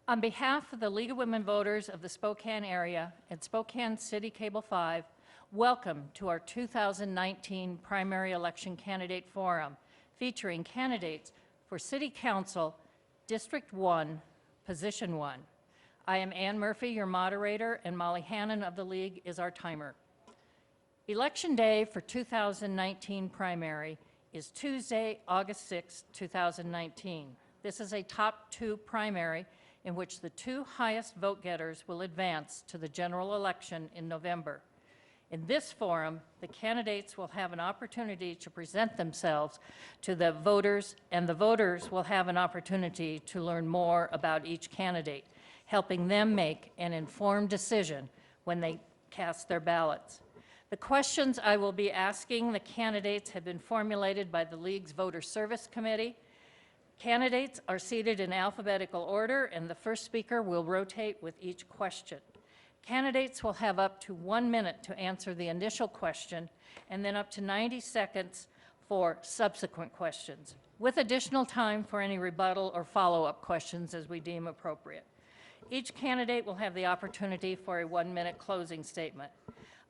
On behalf of the League of Women Voters of the Spokane area and Spokane City Cable 5, welcome to our 2019 primary election candidate forum, featuring candidates for City Council, District 1, Position 1. I am Ann Murphy, your moderator, and Molly Hannon of the League is our timer. Election Day for 2019 primary is Tuesday, August 6, 2019. This is a top 2 primary in which the 2 highest vote getters will advance to the general election in November. In this forum, the candidates will have an opportunity to present themselves to the voters, and the voters will have an opportunity to learn more about each candidate, helping them make an informed decision when they cast their ballots. The questions I will be asking the candidates have been formulated by the League's Voter Service Committee. Candidates are seated in alphabetical order, and the first speaker will rotate with each question. Candidates will have up to 1 minute to answer the initial question, and then up to 90 seconds for subsequent questions, with additional time for any rebuttal or follow-up questions as we deem appropriate. Each candidate will have the opportunity for a 1-minute closing statement.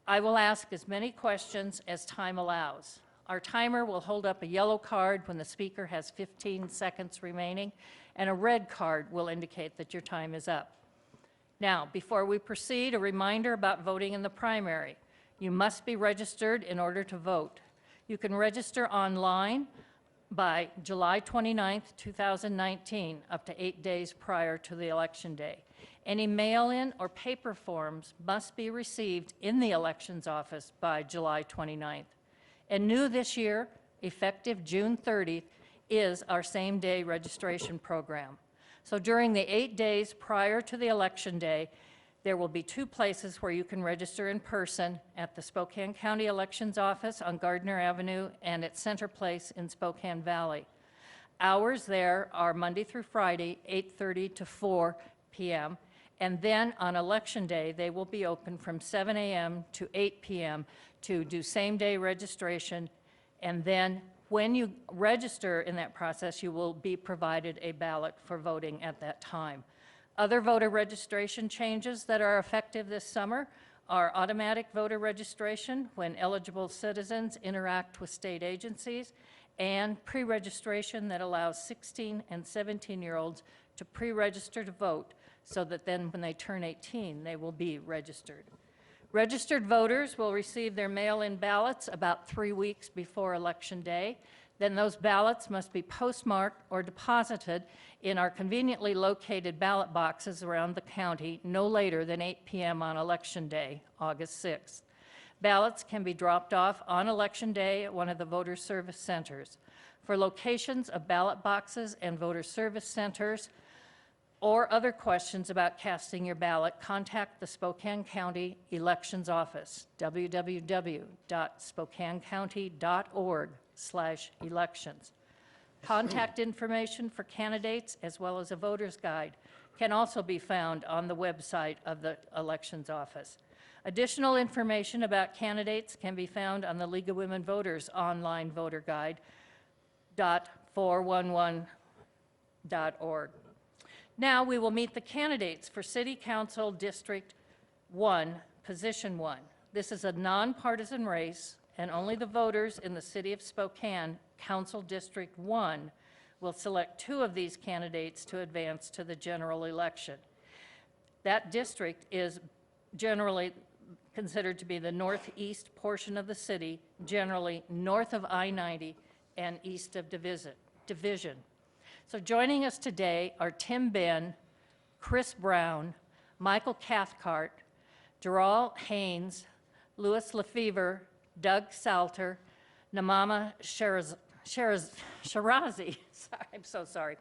I will ask as many questions as time allows. Our timer will hold up a yellow card when the speaker has 15 seconds remaining, and a red card will indicate that your time is up. Now, before we proceed, a reminder about voting in the primary. You must be registered in order to vote. You can register online by July 29, 2019, up to 8 days prior to the election day. Any mail-in or paper forms must be received in the elections office by July 29th. And new this year, effective June 30th, is our same-day registration program. So during the 8 days prior to the election day, there will be 2 places where you can register in person: at the Spokane County Elections Office on Gardner Avenue and at Center Place in Spokane Valley. Hours there are Monday through Friday, 8:30 to 4 p.m., and then on Election Day, they will be open from 7 a.m. to 8 p.m. to do same-day registration, and then when you register in that process, you will be provided a ballot for voting at that time. Other voter registration changes that are effective this summer are automatic voter registration when eligible citizens interact with state agencies, and pre-registration that allows 16 and 17-year-olds to pre-register to vote, so that then when they turn 18, they will be registered. Registered voters will receive their mail-in ballots about 3 weeks before Election Day. Then those ballots must be postmarked or deposited in our conveniently located ballot boxes around the county no later than 8 p.m. on Election Day, August 6th. Ballots can be dropped off on Election Day at one of the voter service centers. For locations of ballot boxes and voter service centers, or other questions about casting your ballot, contact the Spokane County Elections Office, www.spokanecounty.org/elections. Contact information for candidates as well as a voter's guide can also be found on the website of the Elections Office. Additional information about candidates can be found on the League of Women Voters online voter guide, .411.org. Now we will meet the candidates for City Council District 1, Position 1. This is a nonpartisan race, and only the voters in the City of Spokane Council District 1 will select 2 of these candidates to advance to the general election. That district is generally considered to be the northeast portion of the city, generally north of I-90 and east of Division. So joining us today are Tim Benn, Chris Brown, Michael Cathcart, Gerald Haynes, Louis Lefevre, Doug Salter, Namama Shirazi. I'm so sorry.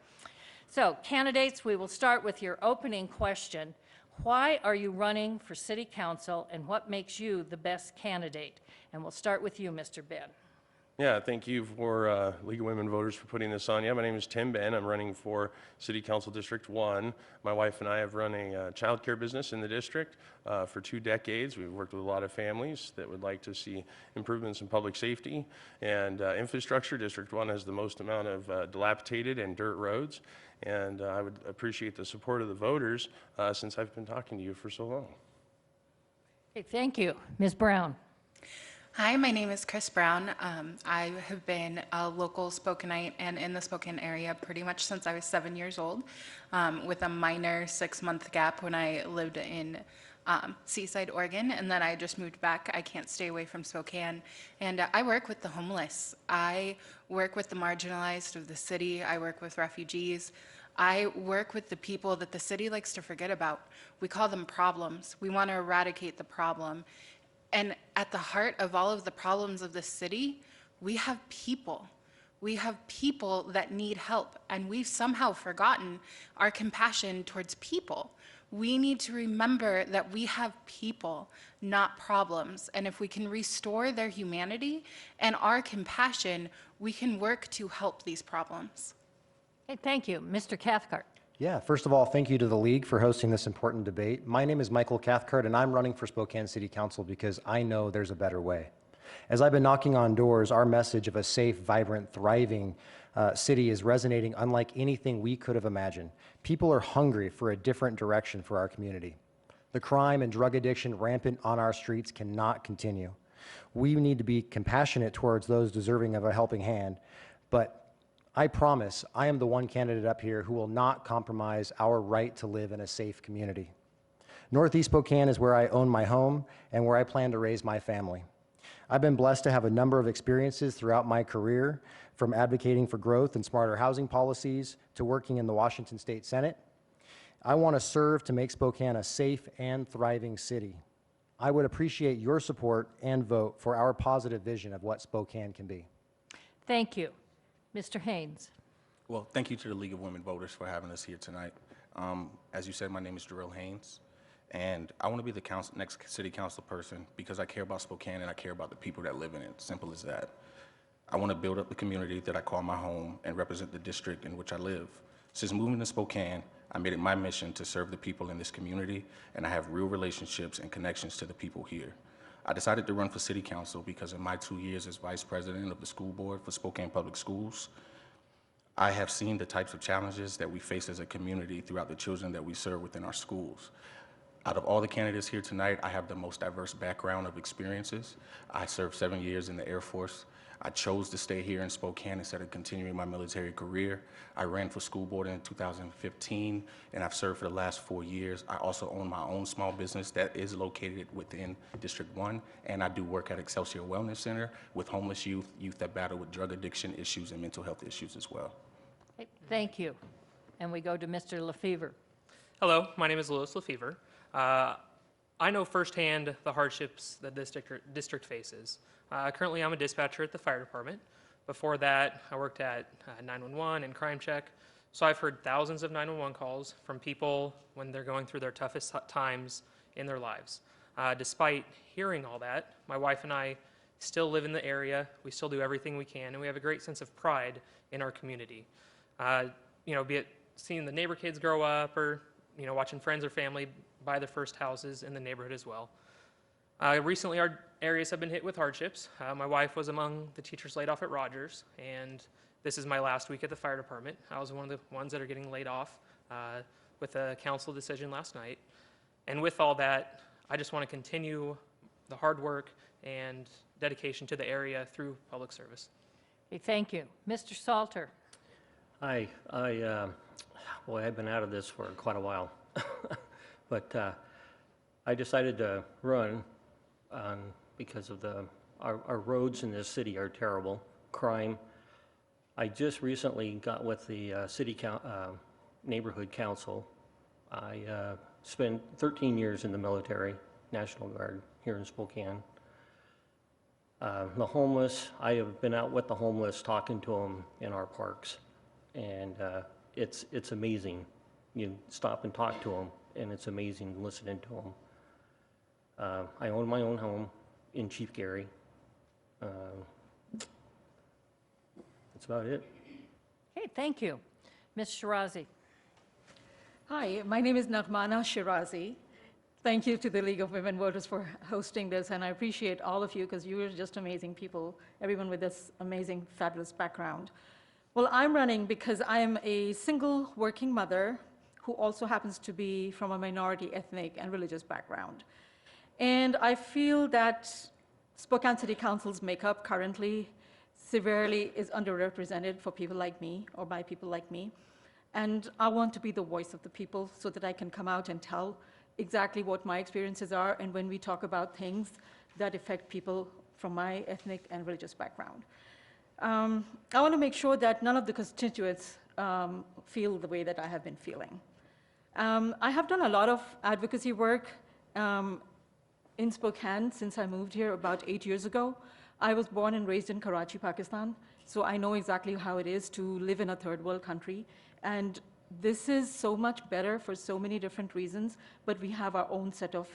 So candidates, we will start with your opening question. Why are you running for City Council, and what makes you the best candidate? And we'll start with you, Mr. Benn. Yeah, thank you for League of Women Voters for putting this on. Yeah, my name is Tim Ben. I'm running for City Council District 1. My wife and I have run a child care business in the district for 2 decades. We've worked with a lot of families that would like to see improvements in public safety and infrastructure. District 1 has the most amount of dilapidated and dirt roads, and I would appreciate the support of the voters since I've been talking to you for so long. Okay, thank you. Ms. Brown. Hi, my name is Chris Brown. I have been a local Spokaneite and in the Spokane area pretty much since I was 7 years old, with a minor 6-month gap when I lived in Seaside, Oregon, and then I just moved back. I can't stay away from Spokane. And I work with the homeless. I work with the marginalized of the city. I work with refugees. I work with the people that the city likes to forget about. We call them problems. We want to eradicate the problem. And at the heart of all of the problems of the city, we have people. We have people that need help, and we've somehow forgotten our compassion towards people. We need to remember that we have people, not problems. And if we can restore their humanity and our compassion, we can work to help these problems. Okay, thank you. Mr. Cathcart. Yeah, first of all, thank you to the League for hosting this important debate. My name is Michael Cathcart, and I'm running for Spokane City Council because I know there's a better way. As I've been knocking on doors, our message of a safe, vibrant, thriving city is resonating unlike anything we could have imagined. People are hungry for a different direction for our community. The crime and drug addiction rampant on our streets cannot continue. We need to be compassionate towards those deserving of a helping hand, but I promise I am the one candidate up here who will not compromise our right to live in a safe community. Northeast Spokane is where I own my home and where I plan to raise my family. I've been blessed to have a number of experiences throughout my career, from advocating for growth and smarter housing policies to working in the Washington State Senate. I want to serve to make Spokane a safe and thriving city. I would appreciate your support and vote for our positive vision of what Spokane can be. Thank you. Mr. Haynes. Well, thank you to the League of Women Voters for having us here tonight. As you said, my name is Darrell Haynes, and I want to be the next city council person because I care about Spokane and I care about the people that live in it. Simple as that. I want to build up the community that I call my home and represent the district in which I live. Since moving to Spokane, I made it my mission to serve the people in this community, and I have real relationships and connections to the people here. I decided to run for city council because in my 2 years as vice president of the school board for Spokane Public Schools, I have seen the types of challenges that we face as a community throughout the children that we serve within our schools. Out of all the candidates here tonight, I have the most diverse background of experiences. I served 7 years in the Air Force. I chose to stay here in Spokane instead of continuing my military career. I ran for school board in 2015, and I've served for the last 4 years. I also own my own small business that is located within District 1, and I do work at Excelsior Wellness Center with homeless youth, youth that battle with drug addiction issues and mental health issues as well. Okay, thank you. And we go to Mr. Lefevre. Hello, my name is Louis Lefevre. I know firsthand the hardships that this district faces. Currently, I'm a dispatcher at the fire department. Before that, I worked at 911 and Crime Check. So I've heard thousands of 911 calls from people when they're going through their toughest times in their lives. Despite hearing all that, my wife and I still live in the area. We still do everything we can, and we have a great sense of pride in our community. Be it seeing the neighbor kids grow up or watching friends or family buy their first houses in the neighborhood as well. Recently, our areas have been hit with hardships. My wife was among the teachers laid off at Rogers, and this is my last week at the fire department. I was one of the ones that are getting laid off with a council decision last night. And with all that, I just want to continue the hard work and dedication to the area through public service. Okay, thank you. Mr. Salter. Hi, I've been out of this for quite a while, but I decided to run because of our roads in this city are terrible, crime. I just recently got with the neighborhood council. I spent 13 years in the military, National Guard here in Spokane. The homeless, I have been out with the homeless talking to them in our parks, and it's amazing. You stop and talk to them, and it's amazing listening to them. I own my own home in Chief Gary. That's about it. Okay, thank you. Ms. Shirazi. Hi, my name is Nagmana Shirazi. Thank you to the League of Women Voters for hosting this, and I appreciate all of you because you are just amazing people, everyone with this amazing, fabulous background. Well, I'm running because I am a single working mother who also happens to be from a minority ethnic and religious background. And I feel that Spokane City Council's makeup currently severely is underrepresented for people like me or by people like me. And I want to be the voice of the people so that I can come out and tell exactly what my experiences are and when we talk about things that affect people from my ethnic and religious background. I want to make sure that none of the constituents feel the way that I have been feeling. I have done a lot of advocacy work in Spokane since I moved here about 8 years ago. I was born and raised in Karachi, Pakistan, so I know exactly how it is to live in a third world country. And this is so much better for so many different reasons, but we have our own set of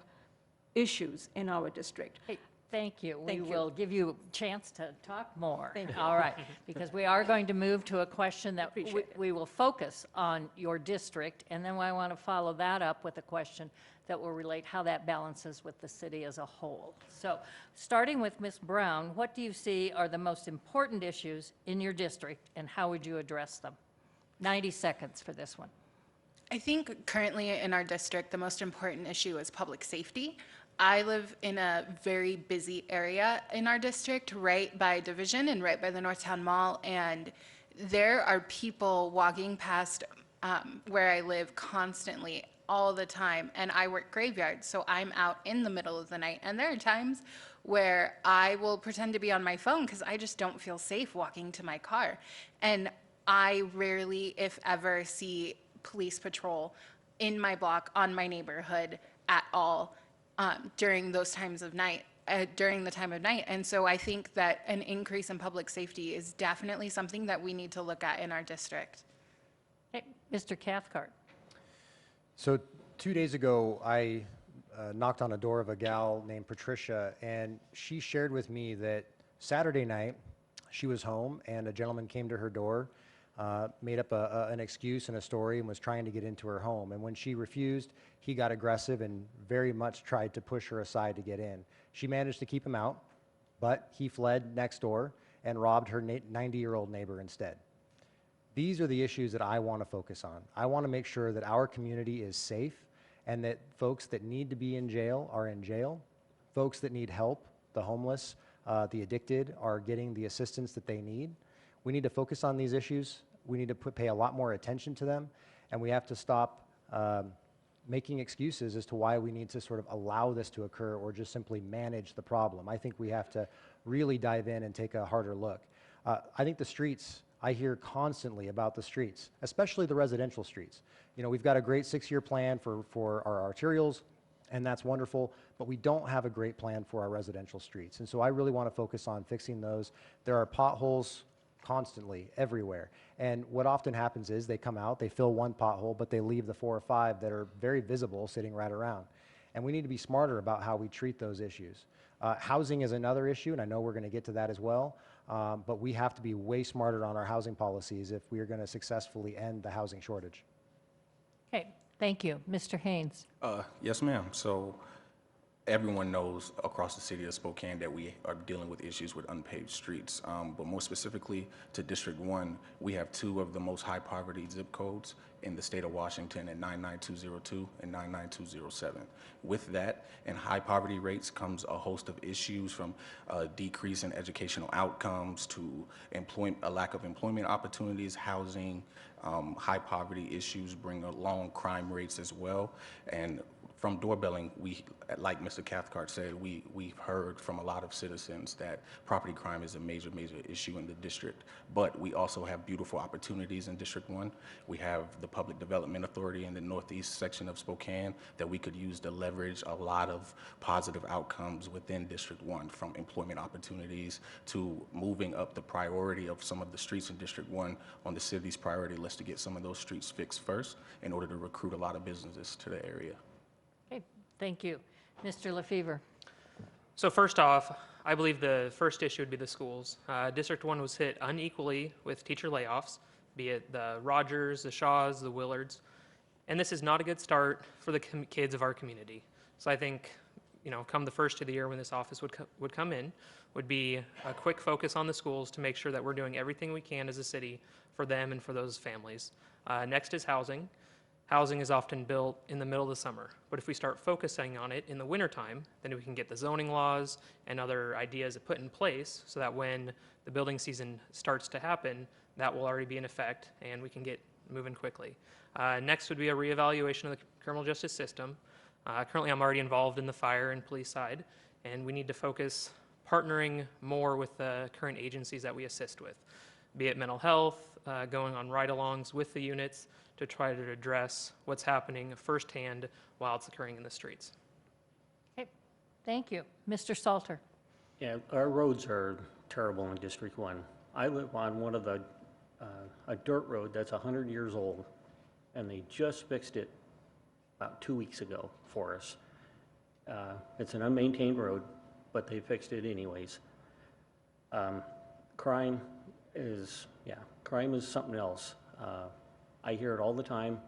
issues in our district. Hey, thank you. Thank We you. will give you a chance to talk more. Thank you. All right, because we are going to move to a question that Appreciate it. we will focus on your district, and then I want to follow that up with a question that will relate how that balances with the city as a whole. So, starting with Ms. Brown, what do you see are the most important issues in your district, and how would you address them? 90 seconds for this one. I think currently in our district, the most important issue is public safety. I live in a very busy area in our district, right by Division and right by the Northtown Mall, and there are people walking past where I live constantly, all the time, and I work graveyard, so I'm out in the middle of the night, and there are times where I will pretend to be on my phone because I just don't feel safe walking to my car, and I rarely, if ever, see police patrol in my block, on my neighborhood at all during those times of night, during the time of night. And so I think that an increase in public safety is definitely something that we need to look at in our district. Okay, Mr. Cathcart. So 2 days ago, I knocked on a door of a gal named Patricia, and she shared with me that Saturday night, she was home, and a gentleman came to her door, made up an excuse and a story, and was trying to get into her home. And when she refused, he got aggressive and very much tried to push her aside to get in. She managed to keep him out, but he fled next door and robbed her 90-year-old neighbor instead. These are the issues that I want to focus on. I want to make sure that our community is safe and that folks that need to be in jail are in jail. Folks that need help, the homeless, the addicted, are getting the assistance that they need. We need to focus on these issues. We need to pay a lot more attention to them, and we have to stop making excuses as to why we need to sort of allow this to occur or just simply manage the problem. I think we have to really dive in and take a harder look. I think the streets, I hear constantly about the streets, especially the residential streets. You know, we've got a great 6-year plan for our arterials, and that's wonderful, but we don't have a great plan for our residential streets. And so I really want to focus on fixing those. There are potholes constantly everywhere. And what often happens is they come out, they fill one pothole, but they leave the 4 or 5 that are very visible sitting right around. And we need to be smarter about how we treat those issues. Housing is another issue, and I know we're going to get to that as well, but we have to be way smarter on our housing policies if we are going to successfully end the housing shortage. Okay, thank you. Mr. Haynes. Yes, ma'am. So everyone knows across the city of Spokane that we are dealing with issues with unpaved streets. But more specifically to District 1, we have 2 of the most high poverty zip codes in the state of Washington at 99202 and 99207. With that and high poverty rates comes a host of issues, from a decrease in educational outcomes to a lack of employment opportunities, housing. High poverty issues bring along crime rates as well. And from doorbelling, like Mr. Cathcart said, we've heard from a lot of citizens that property crime is a major issue in the district. But we also have beautiful opportunities in District 1. We have the Public Development Authority in the northeast section of Spokane that we could use to leverage a lot of positive outcomes within District 1, from employment opportunities to moving up the priority of some of the streets in District 1 on the city's priority list to get some of those streets fixed first in order to recruit a lot of businesses to the area. Okay, thank you. Mr. LaFever. So first off, I believe the first issue would be the schools. District 1 was hit unequally with teacher layoffs, be it the Rogers, the Shaws, the Willards, and this is not a good start for the kids of our community. So I think, come the first of the year when this office would come in, would be a quick focus on the schools to make sure that we're doing everything we can as a city for them and for those families. Next is housing. Housing is often built in the middle of the summer, but if we start focusing on it in the wintertime, then we can get the zoning laws and other ideas put in place so that when the building season starts to happen, that will already be in effect and we can get moving quickly. Next would be a reevaluation of the criminal justice system. Currently, I'm already involved in the fire and police side, and we need to focus partnering more with the current agencies that we assist with, be it mental health, going on ride-alongs with the units to try to address what's happening firsthand while it's occurring in the streets. Okay, thank you. Mr. Salter. Yeah, our roads are terrible in District 1. I live on one of the, a dirt road that's 100 years old, and they just fixed it about 2 weeks ago for us. It's an unmaintained road, but they fixed it anyways. Crime is something else. I hear it all the time.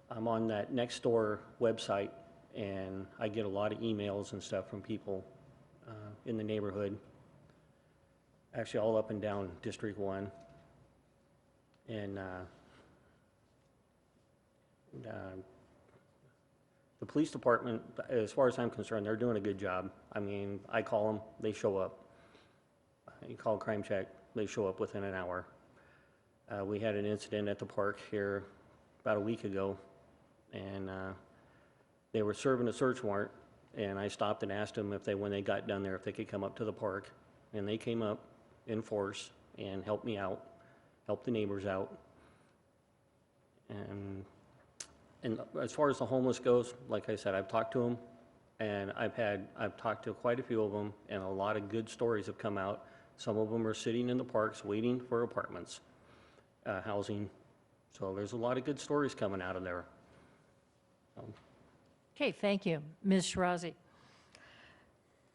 I'm on that Nextdoor website, and I get a lot of emails and stuff from people in the neighborhood, actually all up and down District 1. And the police department, as far as I'm concerned, they're doing a good job. I mean, I call them, they show up. You call Crime Check, they show up within an hour. We had an incident at the park here about a week ago, and they were serving a search warrant, and I stopped and asked them if when they got done there, if they could come up to the park, and they came up in force and helped me out, helped the neighbors out. And as far as the homeless goes, like I said, I've talked to them, and I've talked to quite a few of them, and a lot of good stories have come out. Some of them are sitting in the parks waiting for apartments, housing. So there's a lot of good stories coming out of there. Okay, thank you. Ms. Shirazi.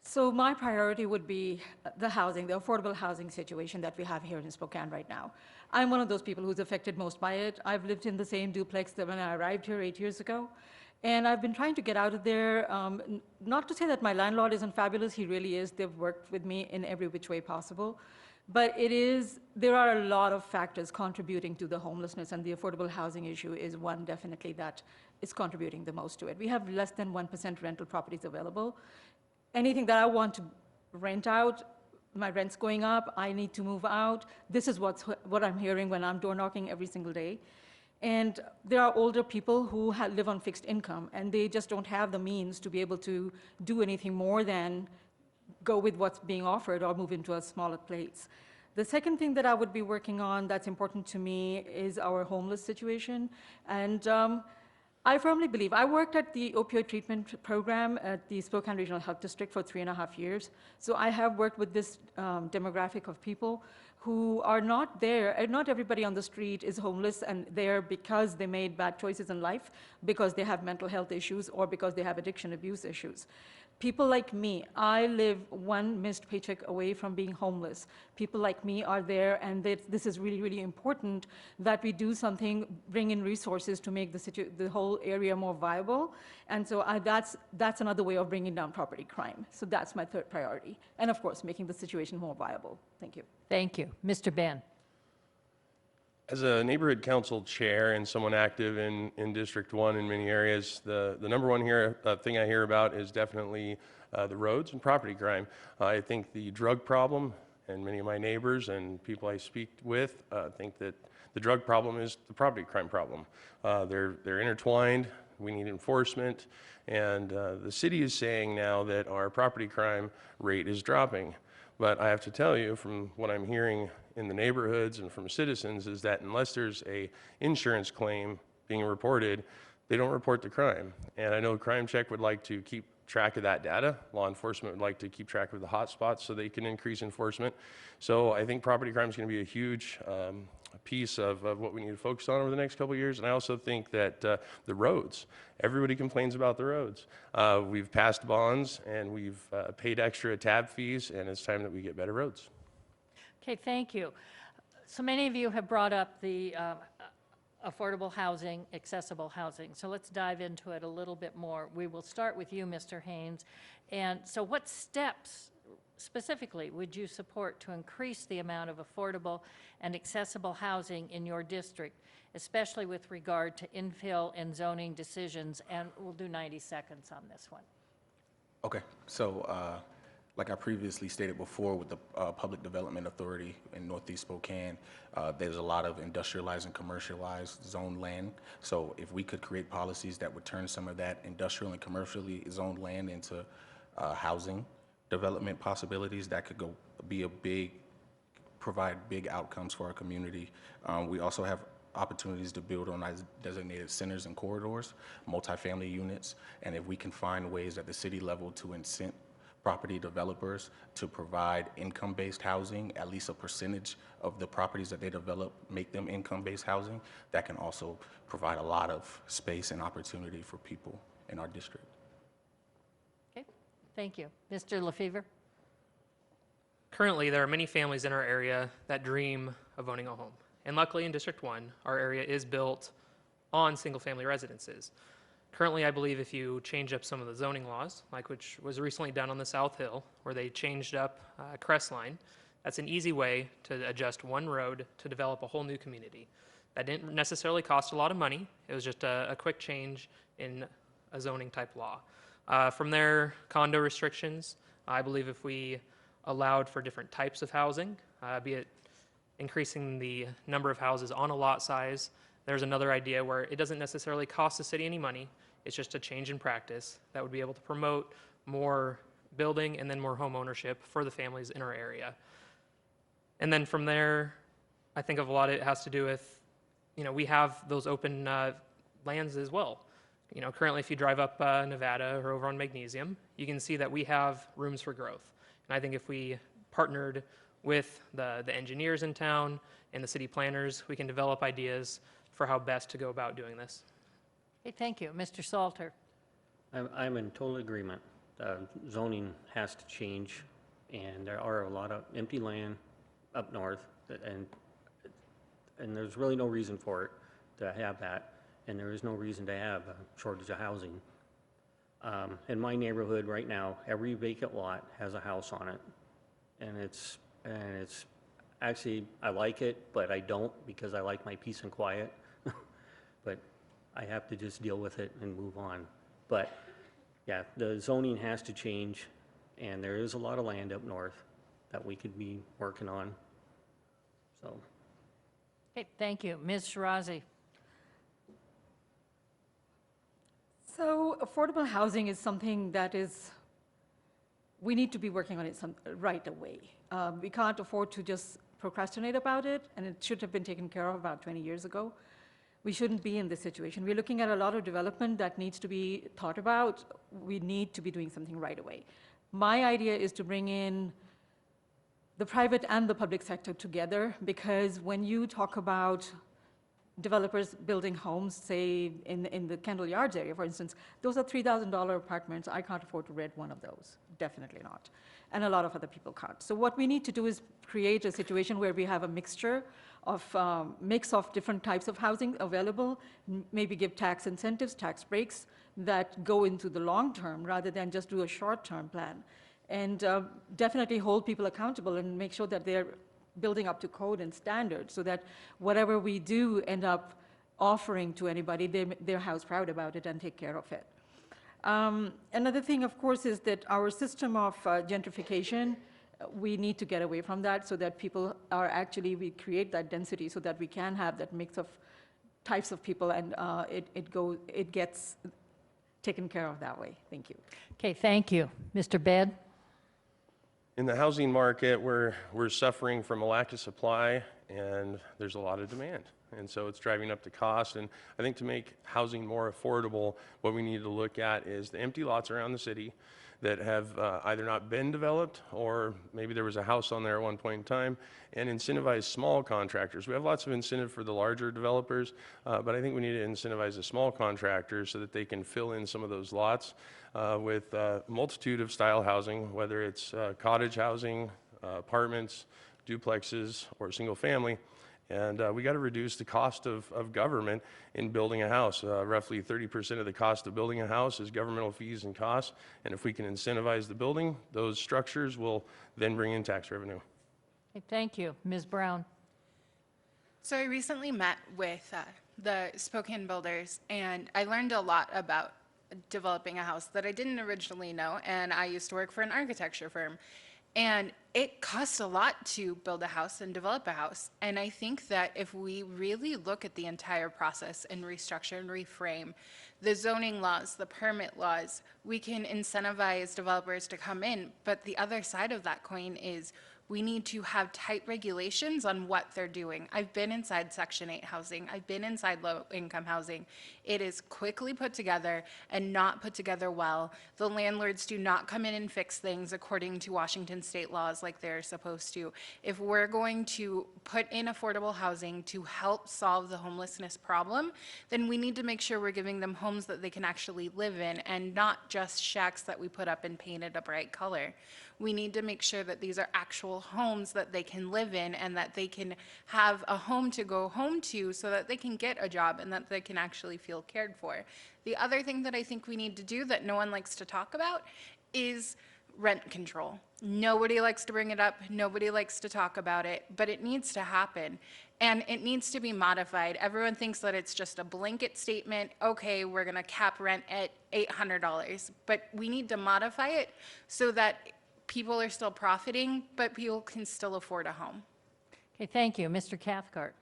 So my priority would be the housing, the affordable housing situation that we have here in Spokane right now. I'm one of those people who's affected most by it. I've lived in the same duplex that when I arrived here 8 years ago, and I've been trying to get out of there. Not to say that my landlord isn't fabulous, he really is. They've worked with me in every which way possible. But there are a lot of factors contributing to the homelessness, and the affordable housing issue is one definitely that is contributing the most to it. We have less than 1% rental properties available. Anything that I want to rent out, my rent's going up, I need to move out. This is what I'm hearing when I'm door knocking every single day. And there are older people who live on fixed income, and they just don't have the means to be able to do anything more than go with what's being offered or move into a smaller place. The second thing that I would be working on that's important to me is our homeless situation. And I firmly believe, I worked at the opioid treatment program at the Spokane Regional Health District for 3.5 years. So I have worked with this demographic of people who are not there, and not everybody on the street is homeless and there because they made bad choices in life, because they have mental health issues, or because they have addiction abuse issues. People like me, I live one missed paycheck away from being homeless. People like me are there, and this is really, really important that we do something, bring in resources to make the whole area more viable. And so that's another way of bringing down property crime. So that's my third priority. And of course, making the situation more viable. Thank you. Thank you. Mr. Ben. As a neighborhood council chair and someone active in District 1 in many areas, the number one thing I hear about is definitely the roads and property crime. I think the drug problem, and many of my neighbors and people I speak with think that the drug problem is the property crime problem. They're intertwined. We need enforcement. And the city is saying now that our property crime rate is dropping. But I have to tell you, from what I'm hearing in the neighborhoods and from citizens, is that unless there's a insurance claim being reported, they don't report the crime. And I know Crime Check would like to keep track of that data. Law enforcement would like to keep track of the hot spots so they can increase enforcement. So I think property crime is going to be a huge piece of what we need to focus on over the next couple of years. And I also think that the roads, everybody complains about the roads. We've passed bonds and we've paid extra tab fees, and it's time that we get better roads. Okay, thank you. So many of you have brought up the affordable housing, accessible housing. So let's dive into it a little bit more. We will start with you, Mr. Haynes. And so what steps specifically would you support to increase the amount of affordable and accessible housing in your district, especially with regard to infill and zoning decisions? And we'll do 90 seconds on this one. Okay, so like I previously stated before, with the Public Development Authority in Northeast Spokane, there's a lot of industrialized and commercialized zoned land. So if we could create policies that would turn some of that industrial and commercially zoned land into housing development possibilities, that could provide big outcomes for our community. We also have opportunities to build on designated centers and corridors, multifamily units, and if we can find ways at the city level to incent property developers to provide income-based housing, at least a percentage of the properties that they develop, make them income-based housing, that can also provide a lot of space and opportunity for people in our district. Okay, thank you. Mr. LaFever? Currently, there are many families in our area that dream of owning a home. And luckily in District 1, our area is built on single-family residences. Currently, I believe if you change up some of the zoning laws, like which was recently done on the South Hill, where they changed up Crestline, that's an easy way to adjust one road to develop a whole new community. That didn't necessarily cost a lot of money. It was just a quick change in a zoning type law. From there, condo restrictions, I believe if we allowed for different types of housing, be it increasing the number of houses on a lot size. There's another idea where it doesn't necessarily cost the city any money. It's just a change in practice that would be able to promote more building and then more home ownership for the families in our area. And then from there, I think of a lot it has to do with, we have those open lands as well. Currently if you drive up Nevada or over on Magnesium, you can see that we have rooms for growth. And I think if we partnered with the engineers in town and the city planners, we can develop ideas for how best to go about doing this. Okay, thank you. Mr. Salter? I'm in total agreement. Zoning has to change, and there are a lot of empty land up north, and there's really no reason for it to have that, and there is no reason to have a shortage of housing. In my neighborhood right now, every vacant lot has a house on it, and it's actually, I like it, but I don't, because I like my peace and quiet. But I have to just deal with it and move on. But yeah, the zoning has to change, and there is a lot of land up north that we could be working on. So. Okay, thank you. Ms. Shirazi? So affordable housing is something that we need to be working on it right away. We can't afford to just procrastinate about it, and it should have been taken care of about 20 years ago. We shouldn't be in this situation. We're looking at a lot of development that needs to be thought about. We need to be doing something right away. My idea is to bring in the private and the public sector together, because when you talk about developers building homes, say in the Kendall Yards area, for instance, those are $3,000 apartments. I can't afford to rent one of those, definitely not. And a lot of other people can't. So what we need to do is create a situation where we have a mixture of mix of different types of housing available, maybe give tax incentives, tax breaks that go into the long term rather than just do a short-term plan. And definitely hold people accountable and make sure that they're building up to code and standards, so that whatever we do end up offering to anybody, they're house proud about it and take care of it. Another thing, of course, is that our system of gentrification, we need to get away from that, so that people are actually, we create that density so that we can have that mix of types of people, and it gets taken care of that way. Thank you. Okay, thank you. Mr. Bed? In the housing market, we're suffering from a lack of supply, and there's a lot of demand. and so it's driving up the cost. And I think to make housing more affordable, what we need to look at is the empty lots around the city that have either not been developed, or maybe there was a house on there at one point in time, and incentivize small contractors. We have lots of incentive for the larger developers, but I think we need to incentivize the small contractors so that they can fill in some of those lots with a multitude of style housing, whether it's cottage housing, apartments, duplexes, or single family. And we got to reduce the cost of government in building a house. Roughly 30% of the cost of building a house is governmental fees and costs. And if we can incentivize the building, those structures will then bring in tax revenue. Okay, thank you. Ms. Brown. So I recently met with the Spokane builders, and I learned a lot about developing a house that I didn't originally know, and I used to work for an architecture firm. And it costs a lot to build a house and develop a house. And I think that if we really look at the entire process and restructure and reframe the zoning laws, the permit laws, we can incentivize developers to come in. But the other side of that coin is we need to have tight regulations on what they're doing. I've been inside Section 8 housing. I've been inside low-income housing. It is quickly put together and not put together well. The landlords do not come in and fix things according to Washington state laws like they're supposed to. If we're going to put in affordable housing to help solve the homelessness problem, then we need to make sure we're giving them homes that they can actually live in and not just shacks that we put up and painted a bright color. We need to make sure that these are actual homes that they can live in and that they can have a home to go home to so that they can get a job and that they can actually feel cared for. The other thing that I think we need to do that no one likes to talk about is rent control. Nobody likes to bring it up, nobody likes to talk about it, but it needs to happen. And it needs to be modified. Everyone thinks that it's just a blanket statement, okay, we're gonna cap rent at $800, but we need to modify it so that people are still profiting, but people can still afford a home. Okay, thank you. Mr. Cathcart.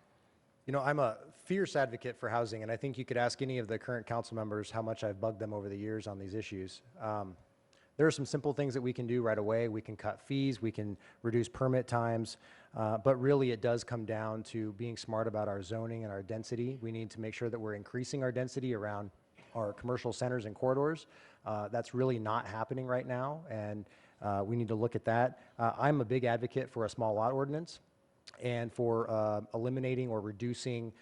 You know, I'm a fierce advocate for housing, and I think you could ask any of the current council members how much I've bugged them over the years on these issues. There are some simple things that we can do right away. We can cut fees, we can reduce permit times, but really it does come down to being smart about our zoning and our density. We need to make sure that we're increasing our density around our commercial centers and corridors. That's really not happening right now, and we need to look at that. I'm a big advocate for a small lot ordinance and for eliminating or reducing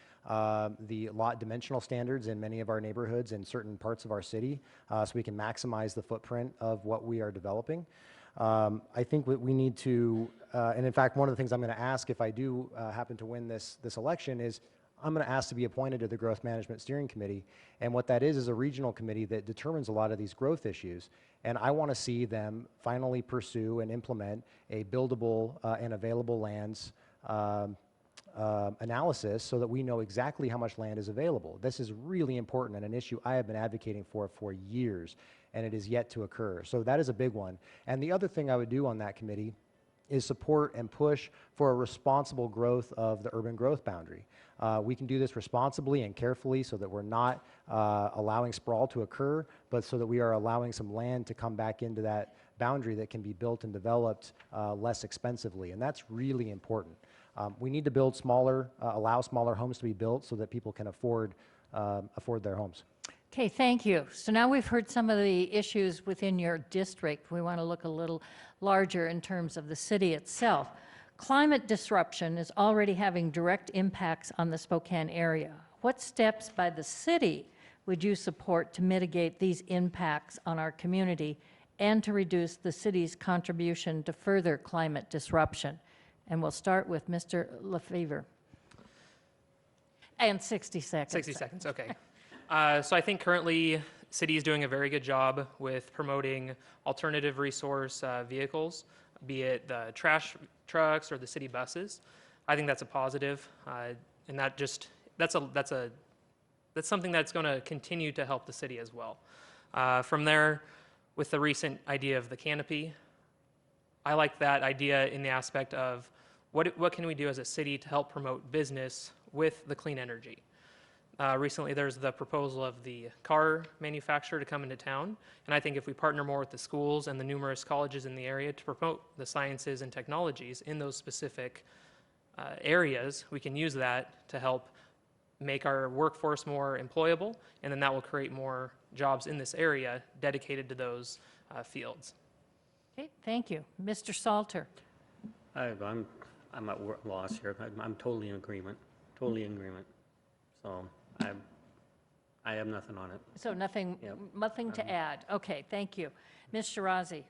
the lot dimensional standards in many of our neighborhoods in certain parts of our city so we can maximize the footprint of what we are developing. I think what we need to, and in fact, one of the things I'm going to ask if I do happen to win this election is I'm going to ask to be appointed to the Growth Management Steering Committee, and what that is a regional committee that determines a lot of these growth issues, and I want to see them finally pursue and implement a buildable and available lands analysis so that we know exactly how much land is available. This is really important and an issue I have been advocating for years, and it is yet to occur. So that is a big one. And the other thing I would do on that committee is support and push for a responsible growth of the urban growth boundary. We can do this responsibly and carefully so that we're not allowing sprawl to occur, but so that we are allowing some land to come back into that boundary that can be built and developed less expensively, and that's really important. We need to build smaller, allow smaller homes to be built so that people can afford their homes. Okay, thank you. So now we've heard some of the issues within your district. We want to look a little larger in terms of the city itself. Climate disruption is already having direct impacts on the Spokane area. What steps by the city would you support to mitigate these impacts on our community and to reduce the city's contribution to further climate disruption? And we'll start with Mr. Lefevre. And 60 seconds. 60 seconds, okay. So I think currently city is doing a very good job with promoting alternative resource vehicles, be it the trash trucks or the city buses. I think that's a positive, and that's something that's going to continue to help the city as well. From there, with the recent idea of the canopy, I like that idea in the aspect of what can we do as a city to help promote business with the clean energy. Recently, there's the proposal of the car manufacturer to come into town, and I think if we partner more with the schools and the numerous colleges in the area to promote the sciences and technologies in those specific areas, we can use that to help make our workforce more employable, and then that will create more jobs in this area dedicated to those fields. Okay, thank you. Mr. Salter. I'm at loss here. I'm totally in agreement, totally in agreement. So I have nothing on it. So nothing, Yep. nothing to add. Okay, thank you. Ms. Shirazi.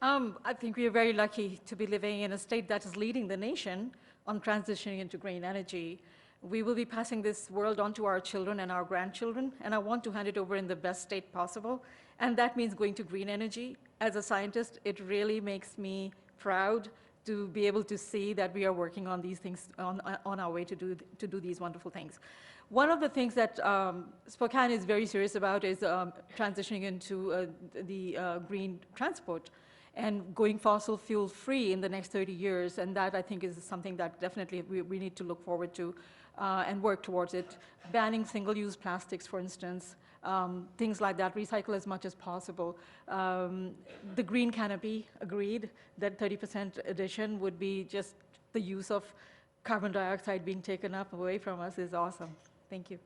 I think we are very lucky to be living in a state that is leading the nation on transitioning into green energy. We will be passing this world on to our children and our grandchildren, and I want to hand it over in the best state possible, and that means going to green energy. As a scientist, it really makes me proud to be able to see that we are working on these things on our way to do these wonderful things. One of the things that Spokane is very serious about is transitioning into the green transport and going fossil fuel free in the next 30 years. And that, I think, is something that definitely we need to look forward to and work towards it. Banning single-use plastics, for instance, things like that, recycle as much as possible. The green canopy, agreed, that 30% addition would be just the use of carbon dioxide being taken up away from us is awesome. Thank you.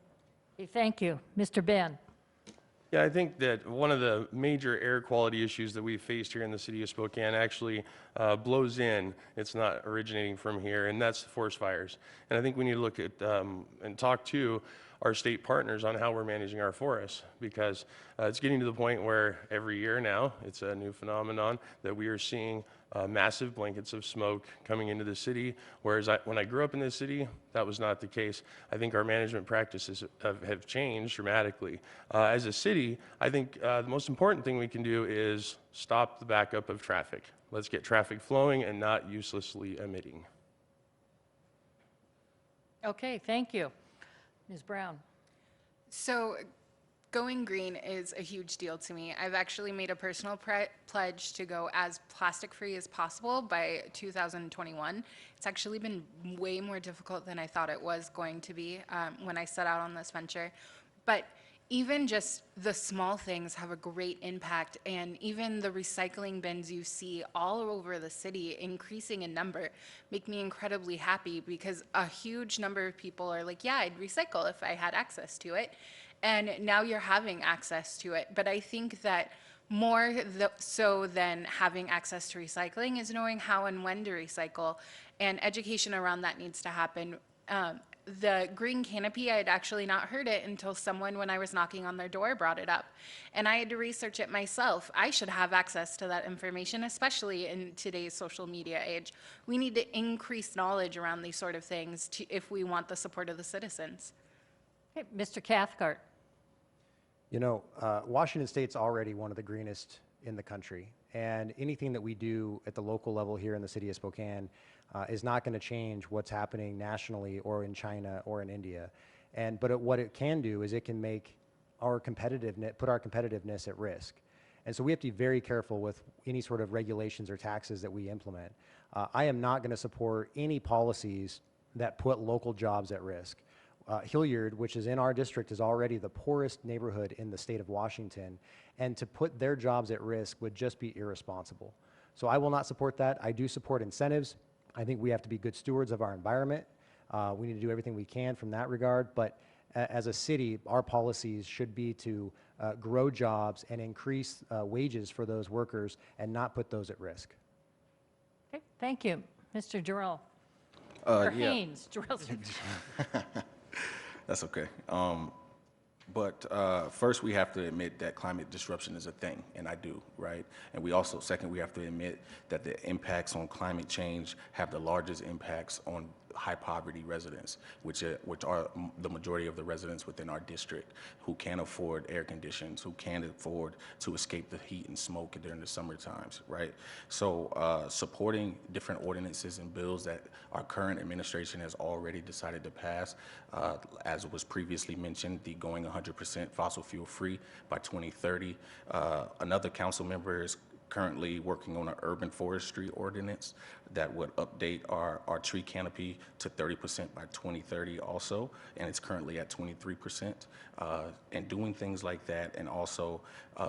Okay, thank you. Mr. Ben. Yeah, I think that one of the major air quality issues that we've faced here in the city of Spokane actually blows in. It's not originating from here, and that's forest fires. And I think we need to look at and talk to our state partners on how we're managing our forests, because it's getting to the point where every year now, it's a new phenomenon that we are seeing massive blankets of smoke coming into the city, whereas when I grew up in this city, that was not the case. I think our management practices have changed dramatically. As a city, I think the most important thing we can do is stop the backup of traffic. Let's get traffic flowing and not uselessly emitting. Okay, thank you. Ms. Brown. So going green is a huge deal to me. I've actually made a personal pledge to go as plastic-free as possible by 2021. It's actually been way more difficult than I thought it was going to be when I set out on this venture. But even just the small things have a great impact, and even the recycling bins you see all over the city increasing in number make me incredibly happy, because a huge number of people are like, yeah, I'd recycle if I had access to it. And now you're having access to it. But I think that more so than having access to recycling is knowing how and when to recycle, and education around that needs to happen. The green canopy, I had actually not heard it until someone, when I was knocking on their door, brought it up. And I had to research it myself. I should have access to that information, especially in today's social media age. We need to increase knowledge around these sort of things if we want the support of the citizens. Okay, Mr. Cathcart. You know, Washington State's already one of the greenest in the country, and anything that we do at the local level here in the city of Spokane is not going to change what's happening nationally or in China or in India. But what it can do is it can make our competitiveness, put our competitiveness at risk. And so we have to be very careful with any sort of regulations or taxes that we implement. I am not going to support any policies that put local jobs at risk. Hilliard, which is in our district, is already the poorest neighborhood in the state of Washington, and to put their jobs at risk would just be irresponsible. So I will not support that. I do support incentives. I think we have to be good stewards of our environment. We need to do everything we can from that regard, but as a city, our policies should be to grow jobs and increase wages for those workers and not put those at risk. Okay, thank you. Mr. Jarrell. Haynes. Jarrell. That's okay. But first, we have to admit that climate disruption is a thing, and I do, right? And we also, second, we have to admit that the impacts on climate change have the largest impacts on high poverty residents, which are the majority of the residents within our district, who can't afford air conditions, who can't afford to escape the heat and smoke during the summer times, right? So supporting different ordinances and bills that our current administration has already decided to pass, as was previously mentioned, the going 100% fossil fuel free by 2030. Another council member is currently working on an urban forestry ordinance that would update our tree canopy to 30% by 2030 also, and it's currently at 23%. And doing things like that, and also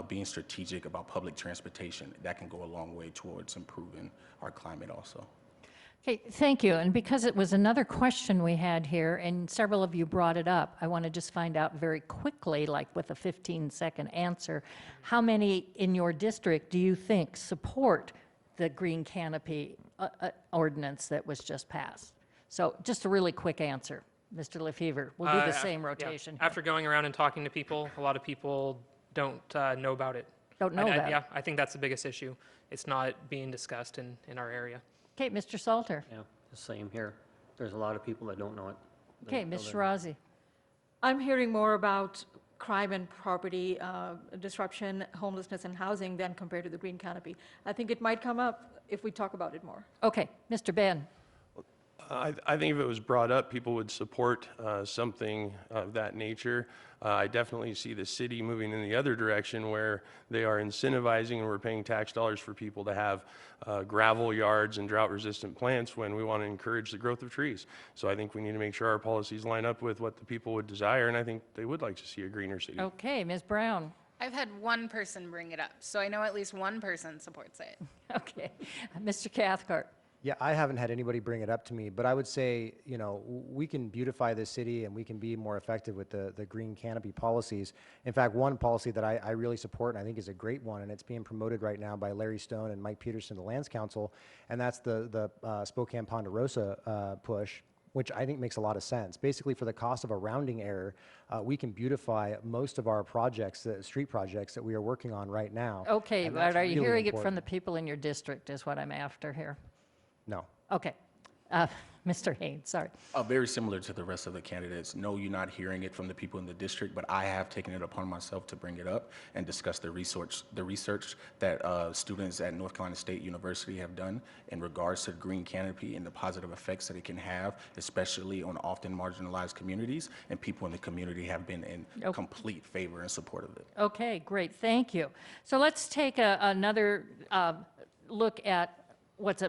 being strategic about public transportation, that can go a long way towards improving our climate also. Okay, thank you. And because it was another question we had here, and several of you brought it up, I want to just find out very quickly, like with a 15-second answer, how many in your district do you think support the green canopy ordinance that was just passed? So just a really quick answer. Mr. Lefevre, we'll do the same Yeah. rotation. After going around and talking to people, a lot of people don't know about it. Don't know about it. Yeah, I think that's the biggest issue. It's not being discussed in our area. Okay, Mr. Salter. Yeah, the same here. There's a lot of people that don't know it. They Okay, don't know Ms. that- Shirazi. I'm hearing more about crime and property disruption, homelessness, and housing than compared to the green canopy. I think it might come up if we talk about it more. Okay, Mr. Ben. I think if it was brought up, people would support something of that nature. I definitely see the city moving in the other direction where they are incentivizing and we're paying tax dollars for people to have gravel yards and drought-resistant plants when we want to encourage the growth of trees. So I think we need to make sure our policies line up with what the people would desire, and I think they would like to see a greener city. Okay, Ms. Brown. I've had one person bring it up, so I know at least one person supports it. Okay, Mr. Cathcart. Yeah, I haven't had anybody bring it up to me, but I would say, you know, we can beautify the city and we can be more effective with the green canopy policies. In fact, one policy that I really support and I think is a great one, and it's being promoted right now by Larry Stone and Mike Peterson, the Lands Council, and that's the Spokane Ponderosa push, which I think makes a lot of sense. Basically, for the cost of a rounding error, we can beautify most of our projects, the street projects that we are working on right now. Okay, and but that's are you really hearing it from important. the people in your district is what I'm after here? No. Okay. Mr. Haynes, sorry. Very similar to the rest of the candidates. No, you're not hearing it from the people in the district, but I have taken it upon myself to bring it up and discuss the research that students at North Carolina State University have done in regards to green canopy and the positive effects that it can have, especially on often marginalized communities, and people in the community have been in complete favor and support of it. Okay, great, thank you. So let's take another look at what's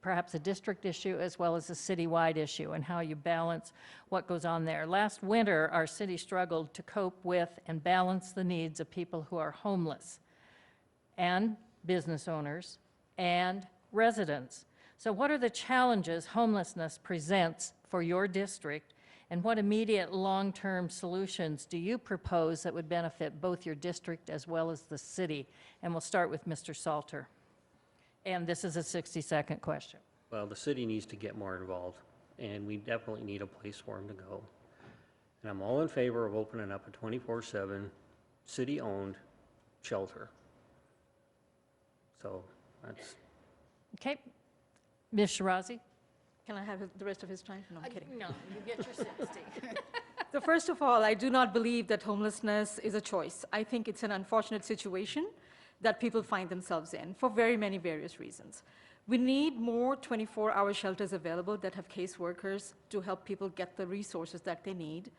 perhaps a district issue as well as a citywide issue and how you balance what goes on there. Last winter, our city struggled to cope with and balance the needs of people who are homeless and business owners and residents. So what are the challenges homelessness presents for your district, and what immediate long-term solutions do you propose that would benefit both your district as well as the city? And we'll start with Mr. Salter. And this is a 60-second question. Well, the city needs to get more involved, and we definitely need a place for them to go. And I'm all in favor of opening up a 24/7, city-owned shelter. So that's, Okay. Ms. Shirazi? Can I have the rest of his time? No, I'm kidding. No, you get your 60. So first of all, I do not believe that homelessness is a choice. I think it's an unfortunate situation that people find themselves in for very many various reasons. We need more 24-hour shelters available that have caseworkers to help people get the resources that they need,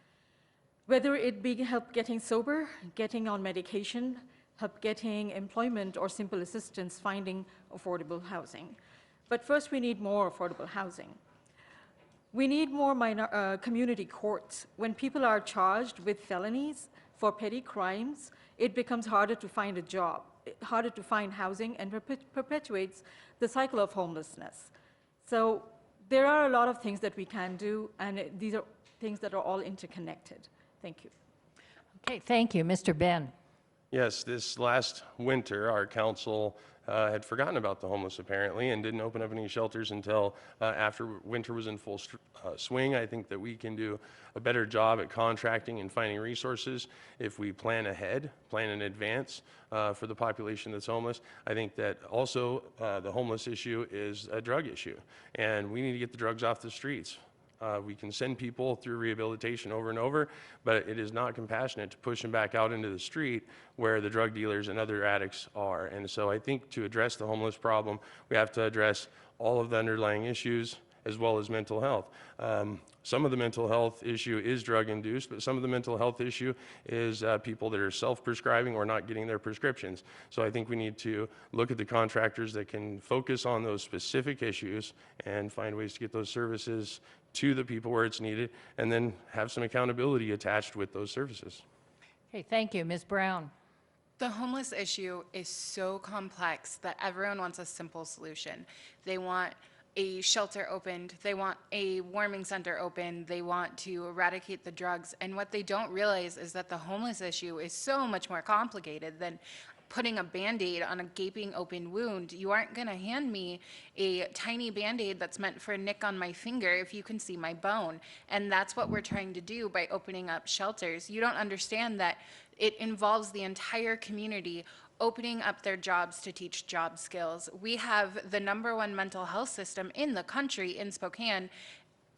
whether it be help getting sober, getting on medication, help getting employment, or simple assistance finding affordable housing. But first, we need more affordable housing. We need more community courts. When people are charged with felonies for petty crimes, it becomes harder to find a job, harder to find housing, and perpetuates the cycle of homelessness. So there are a lot of things that we can do, and these are things that are all interconnected. Thank you. Okay, thank you. Mr. Ben? Yes, this last winter, our council had forgotten about the homeless apparently and didn't open up any shelters until after winter was in full swing. I think that we can do a better job at contracting and finding resources if we plan ahead, plan in advance for the population that's homeless. I think that also the homeless issue is a drug issue, and we need to get the drugs off the streets. We can send people through rehabilitation over and over, but it is not compassionate to push them back out into the street where the drug dealers and other addicts are. And so I think to address the homeless problem, we have to address all of the underlying issues as well as mental health. Some of the mental health issue is drug-induced, but some of the mental health issue is people that are self-prescribing or not getting their prescriptions. So I think we need to look at the contractors that can focus on those specific issues and find ways to get those services to the people where it's needed, and then have some accountability attached with those services. Okay, thank you. Ms. Brown? The homeless issue is so complex that everyone wants a simple solution. They want a shelter opened, they want a warming center open, they want to eradicate the drugs. And what they don't realize is that the homeless issue is so much more complicated than putting a Band-Aid on a gaping open wound. You aren't going to hand me a tiny Band-Aid that's meant for a nick on my finger if you can see my bone. And that's what we're trying to do by opening up shelters. You don't understand that it involves the entire community opening up their jobs to teach job skills. We have the #1 mental health system in the country in Spokane.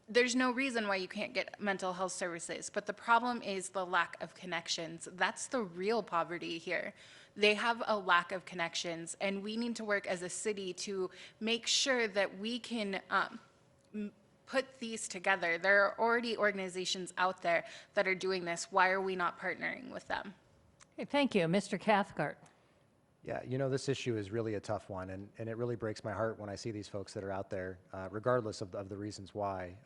There's no reason why you can't get mental health services, but the problem is the lack of connections. That's the real poverty here. They have a lack of connections, and we need to work as a city to make sure that we can put these together. There are already organizations out there that are doing this. Why are we not partnering with them? Okay, thank you. Mr. Cathcart. Yeah, you know, this issue is really a tough one, and it really breaks my heart when I see these folks that are out there, regardless of the reasons why.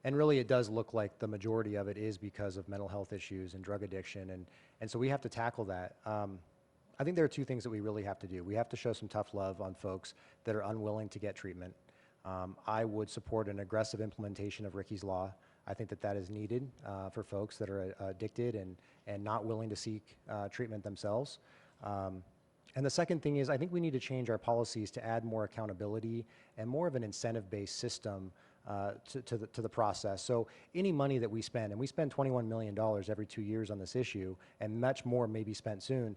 And really, it does look like the majority of it is because of mental health issues and drug addiction, and so we have to tackle that. I think there are two things that we really have to do. We have to show some tough love on folks that are unwilling to get treatment. I would support an aggressive implementation of Ricky's Law. I think that that is needed for folks that are addicted and not willing to seek treatment themselves. And the second thing is, I think we need to change our policies to add more accountability and more of an incentive-based system to the process. So any money that we spend, and we spend $21 million every 2 years on this issue, and much more may be spent soon,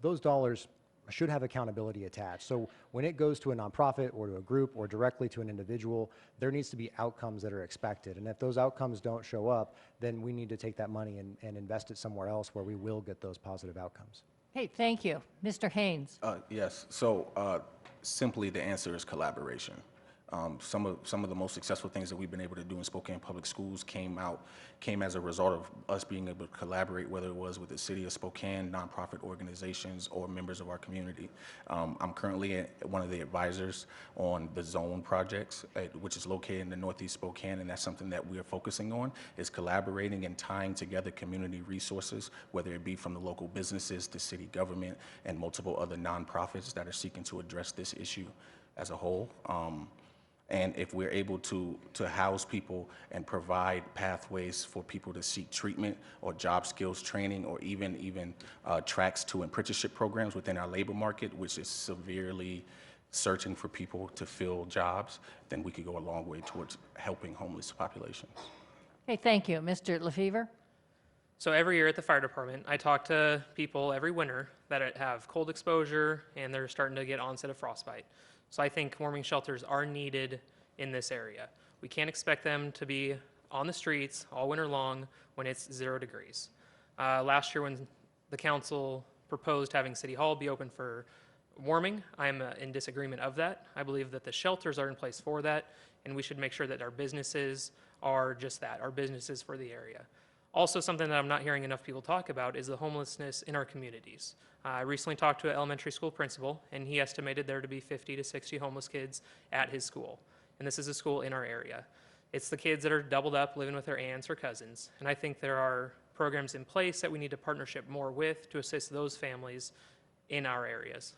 those dollars should have accountability attached. So when it goes to a nonprofit or to a group or directly to an individual, there needs to be outcomes that are expected. And if those outcomes don't show up, then we need to take that money and invest it somewhere else where we will get those positive outcomes. Hey, thank you. Mr. Haynes. Yes, so simply the answer is collaboration. Some of the most successful things that we've been able to do in Spokane Public Schools came as a result of us being able to collaborate, whether it was with the city of Spokane, nonprofit organizations, or members of our community. I'm currently one of the advisors on the Zone projects, which is located in the Northeast Spokane, and that's something that we are focusing on, is collaborating and tying together community resources, whether it be from the local businesses, the city government, and multiple other nonprofits that are seeking to address this issue as a whole. And if we're able to house people and provide pathways for people to seek treatment or job skills training, or even tracks to apprenticeship programs within our labor market, which is severely searching for people to fill jobs, then we could go a long way towards helping homeless populations. Okay, thank you. Mr. LaFever? So every year at the fire department, I talk to people every winter that have cold exposure and they're starting to get onset of frostbite. So I think warming shelters are needed in this area. We can't expect them to be on the streets all winter long when it's 0 degrees. Last year when the council proposed having City Hall be open for warming, I'm in disagreement of that. I believe that the shelters are in place for that, and we should make sure that our businesses are just that, our businesses for the area. Also, something that I'm not hearing enough people talk about is the homelessness in our communities. I recently talked to an elementary school principal, and he estimated there to be 50 to 60 homeless kids at his school. And this is a school in our area. It's the kids that are doubled up living with their aunts or cousins. And I think there are programs in place that we need to partnership more with to assist those families in our areas.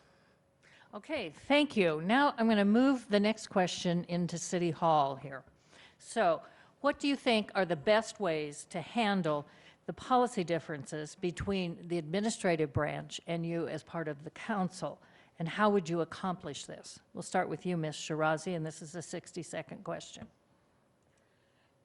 Okay, thank you. Now I'm going to move the next question into City Hall here. So, what do you think are the best ways to handle the policy differences between the administrative branch and you as part of the council? And how would you accomplish this? We'll start with you, Ms. Shirazi, and this is a 60-second question.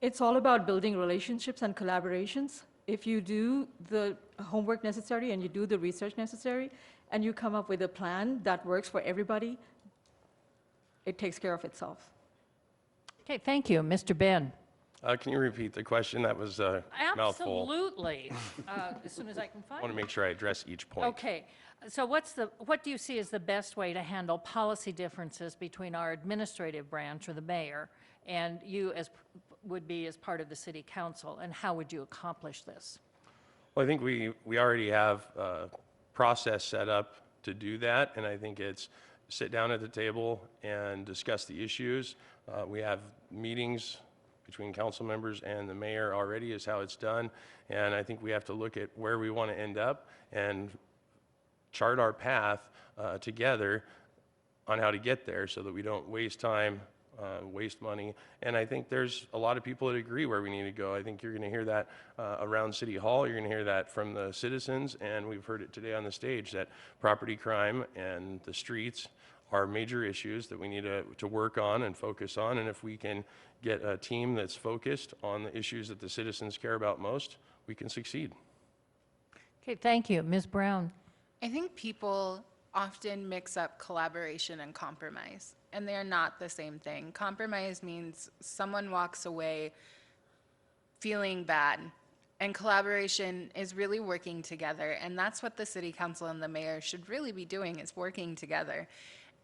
It's all about building relationships and collaborations. If you do the homework necessary and you do the research necessary and you come up with a plan that works for everybody, it takes care of itself. Okay, thank you. Mr. Ben. Can you repeat the question? That was a mouthful. Absolutely. As soon as I can find I want to it. make sure I address each point. Okay, so what do you see as the best way to handle policy differences between our administrative branch or the mayor and you would be as part of the city council, and how would you accomplish this? Well, I think we already have a process set up to do that, and I think it's sit down at the table and discuss the issues. We have meetings between council members and the mayor already is how it's done, and I think we have to look at where we want to end up and chart our path together on how to get there so that we don't waste time, waste money. And I think there's a lot of people that agree where we need to go. I think you're going to hear that around City Hall. You're going to hear that from the citizens, and we've heard it today on the stage that property crime and the streets are major issues that we need to work on and focus on. And if we can get a team that's focused on the issues that the citizens care about most, we can succeed. Okay, thank you. Ms. Brown? I think people often mix up collaboration and compromise, and they're not the same thing. Compromise means someone walks away feeling bad, and collaboration is really working together, and that's what the city council and the mayor should really be doing, is working together.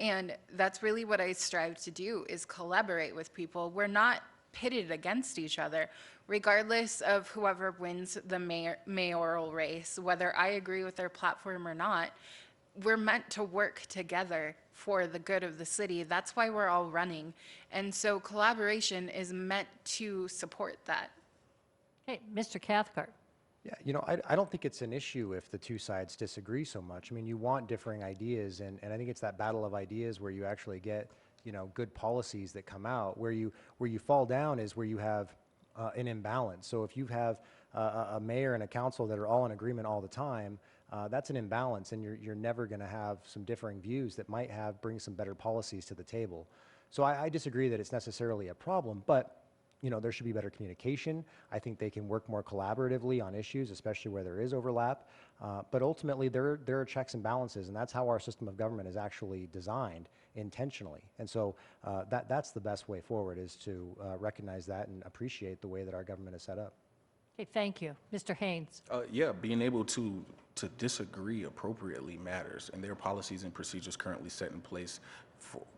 And that's really what I strive to do, is collaborate with people. We're not pitted against each other, regardless of whoever wins the mayoral race, whether I agree with their platform or not. We're meant to work together for the good of the city. That's why we're all running. And so collaboration is meant to support that. Okay, Mr. Cathcart? Yeah, I don't think it's an issue if the two sides disagree so much. I mean, you want differing ideas, and I think it's that battle of ideas where you actually get, good policies that come out. Where you fall down is where you have an imbalance. So if you have a mayor and a council that are all in agreement all the time, that's an imbalance, and you're never going to have some differing views that might bring some better policies to the table. So I disagree that it's necessarily a problem, but there should be better communication. I think they can work more collaboratively on issues, especially where there is overlap. But ultimately, there are checks and balances, and that's how our system of government is actually designed intentionally. And so that's the best way forward, is to recognize that and appreciate the way that our government is set up. Okay, thank you. Mr. Haynes? Yeah, being able to disagree appropriately matters, and there are policies and procedures currently set in place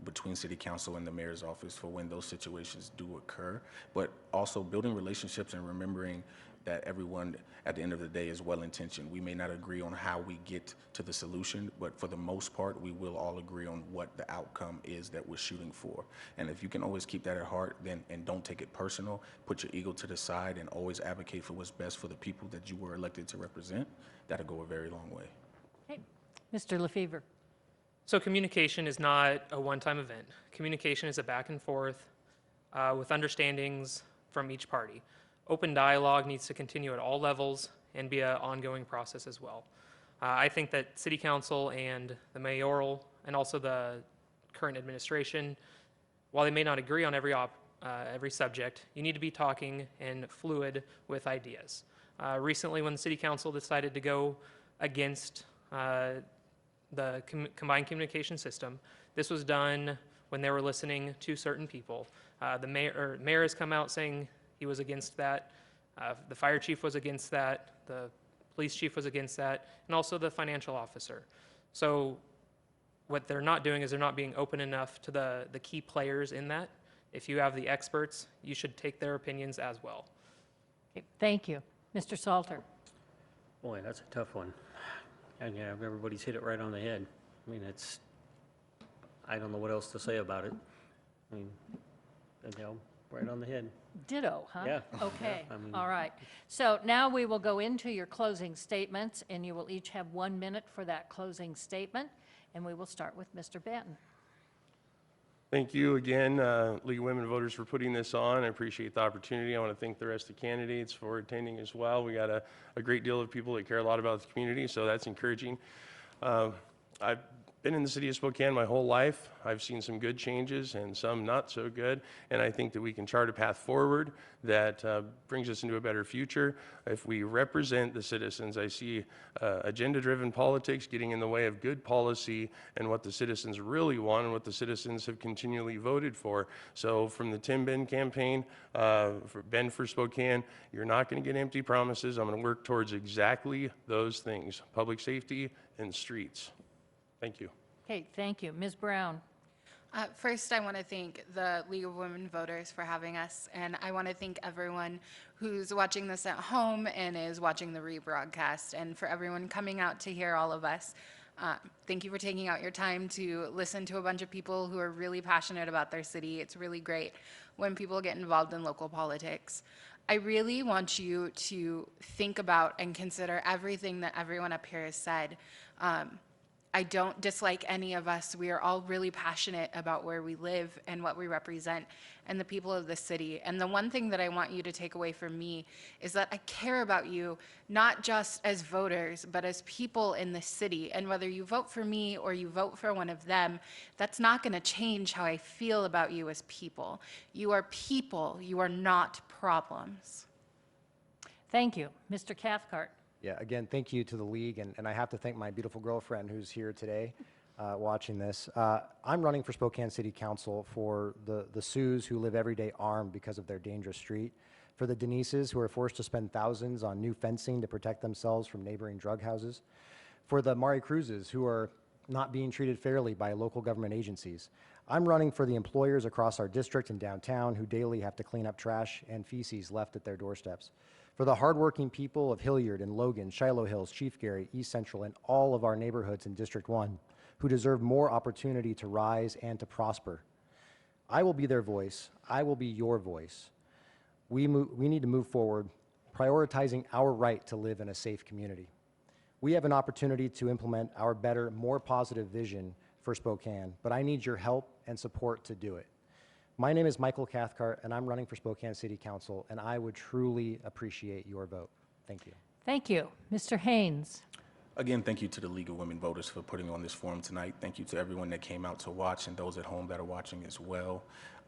between City Council and the Mayor's office for when those situations do occur, but also building relationships and remembering that everyone at the end of the day is well-intentioned. We may not agree on how we get to the solution, but for the most part, we will all agree on what the outcome is that we're shooting for. And if you can always keep that at heart, and don't take it personal, put your ego to the side and always advocate for what's best for the people that you were elected to represent, that'll go a very long way. Okay, Mr. LaFever? So communication is not a one-time event. Communication is a back and forth with understandings from each party. Open dialogue needs to continue at all levels and be an ongoing process as well. I think that City Council and the mayoral and also the current administration, while they may not agree on every subject, you need to be talking and fluid with ideas. Recently, when the City Council decided to go against the combined communication system, this was done when they were listening to certain people. The mayor has come out saying he was against that. The fire chief was against that. The police chief was against that, and also the financial officer. So what they're not doing is they're not being open enough to the key players in that. If you have the experts, you should take their opinions as well. Okay, thank you. Mr. Salter? Boy, that's a tough one. And yeah, everybody's hit it right on the head. I mean, I don't know what else to say about it. I mean, right on the head. Ditto, huh? Yeah. Okay, Yeah, I mean- all right. So now we will go into your closing statements, and you will each have 1 minute for that closing statement, and we will start with Mr. Benton. Thank you again, League of Women Voters, for putting this on. I appreciate the opportunity. I want to thank the rest of the candidates for attending as well. We got a great deal of people that care a lot about the community, so that's encouraging. I've been in the city of Spokane my whole life. I've seen some good changes and some not so good, and I think that we can chart a path forward that brings us into a better future. If we represent the citizens, I see agenda-driven politics getting in the way of good policy and what the citizens really want and what the citizens have continually voted for. So from the Tim Ben campaign, for Ben for Spokane, you're not going to get empty promises. I'm going to work towards exactly those things: public safety and streets. Thank you. Okay, thank you. Ms. Brown? First, I want to thank the League of Women Voters for having us, and I want to thank everyone who's watching this at home and is watching the rebroadcast, and for everyone coming out to hear all of us. Thank you for taking out your time to listen to a bunch of people who are really passionate about their city. It's really great when people get involved in local politics. I really want you to think about and consider everything that everyone up here has said. I don't dislike any of us. We are all really passionate about where we live and what we represent and the people of the city. And the one thing that I want you to take away from me is that I care about you, not just as voters, but as people in the city. And whether you vote for me or you vote for one of them, that's not going to change how I feel about you as people. You are people. You are not problems. Thank you. Mr. Cathcart. Yeah, again, thank you to the league, and I have to thank my beautiful girlfriend who's here today watching this. I'm running for Spokane City Council for the Siouxs who live every day armed because of their dangerous street, for the Denises who are forced to spend thousands on new fencing to protect themselves from neighboring drug houses, for the Mari Cruzes who are not being treated fairly by local government agencies. I'm running for the employers across our district and downtown who daily have to clean up trash and feces left at their doorsteps, for the hardworking people of Hilliard and Logan, Shiloh Hills, Chief Gary, East Central, and all of our neighborhoods in District 1 who deserve more opportunity to rise and to prosper. I will be their voice. I will be your voice. We need to move forward, prioritizing our right to live in a safe community. We have an opportunity to implement our better, more positive vision for Spokane, but I need your help and support to do it. My name is Michael Cathcart, and I'm running for Spokane City Council, and I would truly appreciate your vote. Thank you. Thank you. Mr. Haynes. Again, thank you to the League of Women Voters for putting on this forum tonight. Thank you to everyone that came out to watch and those at home that are watching as well.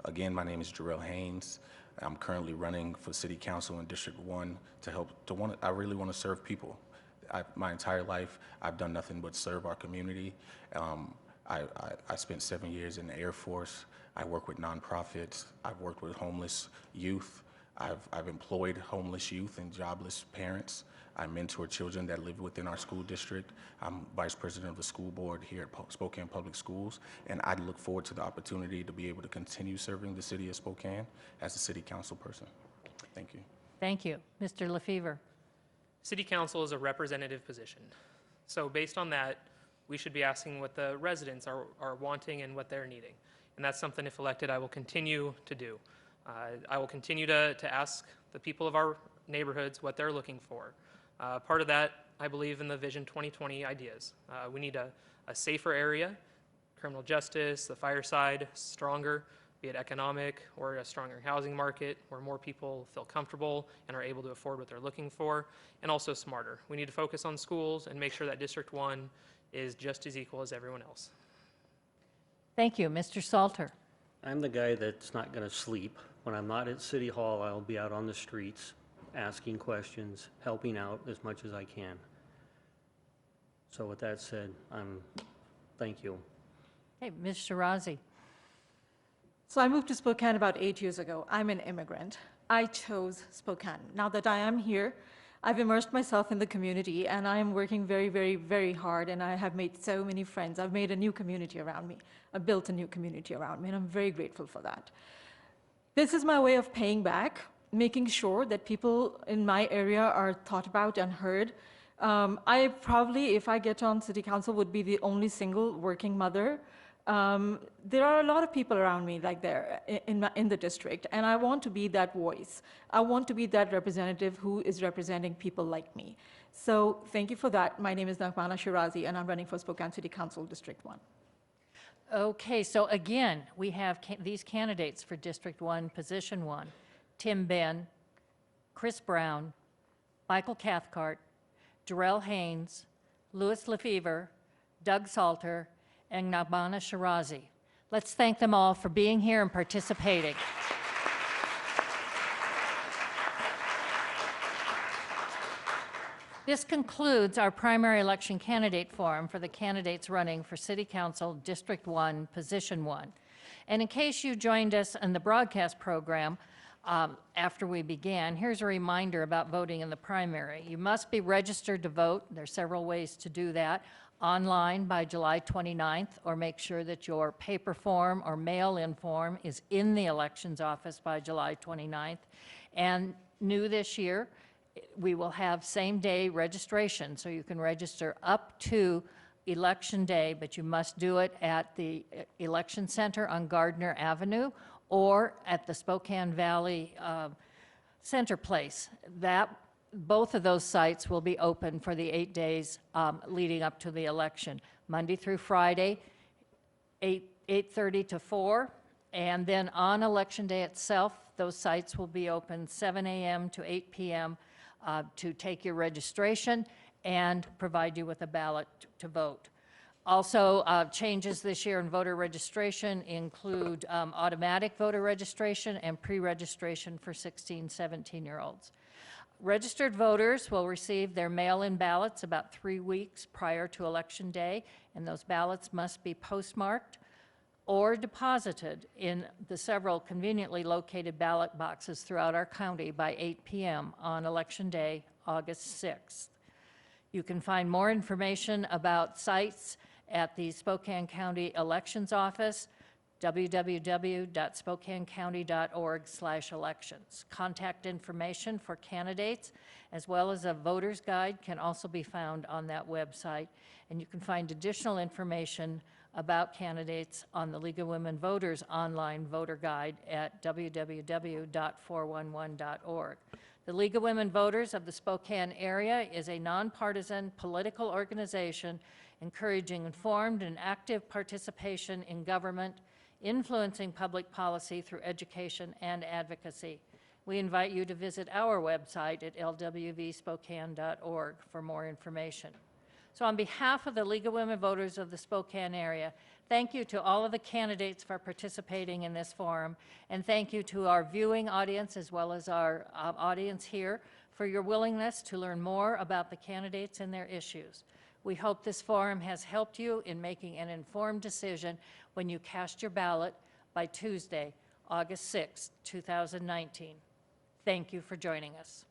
Again, my name is Jarrell Haynes. I'm currently running for City Council in District 1 I really want to serve people. My entire life, I've done nothing but serve our community. I spent 7 years in the Air Force. I work with nonprofits. I've worked with homeless youth. I've employed homeless youth and jobless parents. I mentor children that live within our school district. I'm vice president of the school board here at Spokane Public Schools, and I look forward to the opportunity to be able to continue serving the city of Spokane as a city council person. Thank you. Thank you. Mr. LaFever. City council is a representative position. So based on that, we should be asking what the residents are wanting and what they're needing. And that's something, if elected, I will continue to do. I will continue to ask the people of our neighborhoods what they're looking for. Part of that, I believe in the Vision 2020 ideas. We need a safer area, criminal justice, the fire side, stronger, be it economic or a stronger housing market where more people feel comfortable and are able to afford what they're looking for, and also smarter. We need to focus on schools and make sure that District 1 is just as equal as everyone else. Thank you. Mr. Salter. I'm the guy that's not going to sleep. When I'm not at City Hall, I'll be out on the streets, asking questions, helping out as much as I can. So with that said, thank you. Hey, Ms. Shirazi. So I moved to Spokane about 8 years ago. I'm an immigrant. I chose Spokane. Now that I am here, I've immersed myself in the community, and I am working very, very, very hard, and I have made so many friends. I've made a new community around me. I've built a new community around me, and I'm very grateful for that. This is my way of paying back, making sure that people in my area are thought about and heard. I probably, if I get on City Council, would be the only single working mother. There are a lot of people around me like there in the district, and I want to be that voice. I want to be that representative who is representing people like me. So thank you for that. My name is Nagmana Shirazi, and I'm running for Spokane City Council District 1. Okay, so again, we have these candidates for District 1, Position 1. Tim Benn, Chris Brown, Michael Cathcart, Jarrell Haynes, Louis LaFever, Doug Salter, and Nagmana Shirazi. Let's thank them all for being here and participating. This concludes our primary election candidate forum for the candidates running for City Council District 1, Position 1. And in case you joined us in the broadcast program after we began, here's a reminder about voting in the primary. You must be registered to vote. There are several ways to do that. Online by July 29th, or make sure that your paper form or mail-in form is in the elections office by July 29th. And new this year, we will have same-day registration, so you can register up to Election Day, but you must do it at the Election Center on Gardner Avenue or at the Spokane Valley Center Place. Both of those sites will be open for the 8 days leading up to the election. Monday through Friday, 8:30 to 4. And then on Election Day itself, those sites will be open 7 a.m. to 8 p.m. To take your registration and provide you with a ballot to vote. Also, changes this year in voter registration include automatic voter registration and pre-registration for 16, 17-year-olds. Registered voters will receive their mail-in ballots about 3 weeks prior to Election Day, and those ballots must be postmarked or deposited in the several conveniently located ballot boxes throughout our county by 8 p.m. on Election Day, August 6th. You can find more information about sites at the Spokane County Elections Office, www.spokanecounty.org/elections. Contact information for candidates as well as a voter's guide can also be found on that website, and you can find additional information about candidates on the League of Women Voters online voter guide at www.411.org. The League of Women Voters of the Spokane area is a nonpartisan political organization encouraging informed and active participation in government, influencing public policy through education and advocacy. We invite you to visit our website at lwvspokane.org for more information. So on behalf of the League of Women Voters of the Spokane area, thank you to all of the candidates for participating in this forum, and thank you to our viewing audience as well as our audience here for your willingness to learn more about the candidates and their issues. We hope this forum has helped you in making an informed decision when you cast your ballot by Tuesday, August 6, 2019. Thank you for joining us.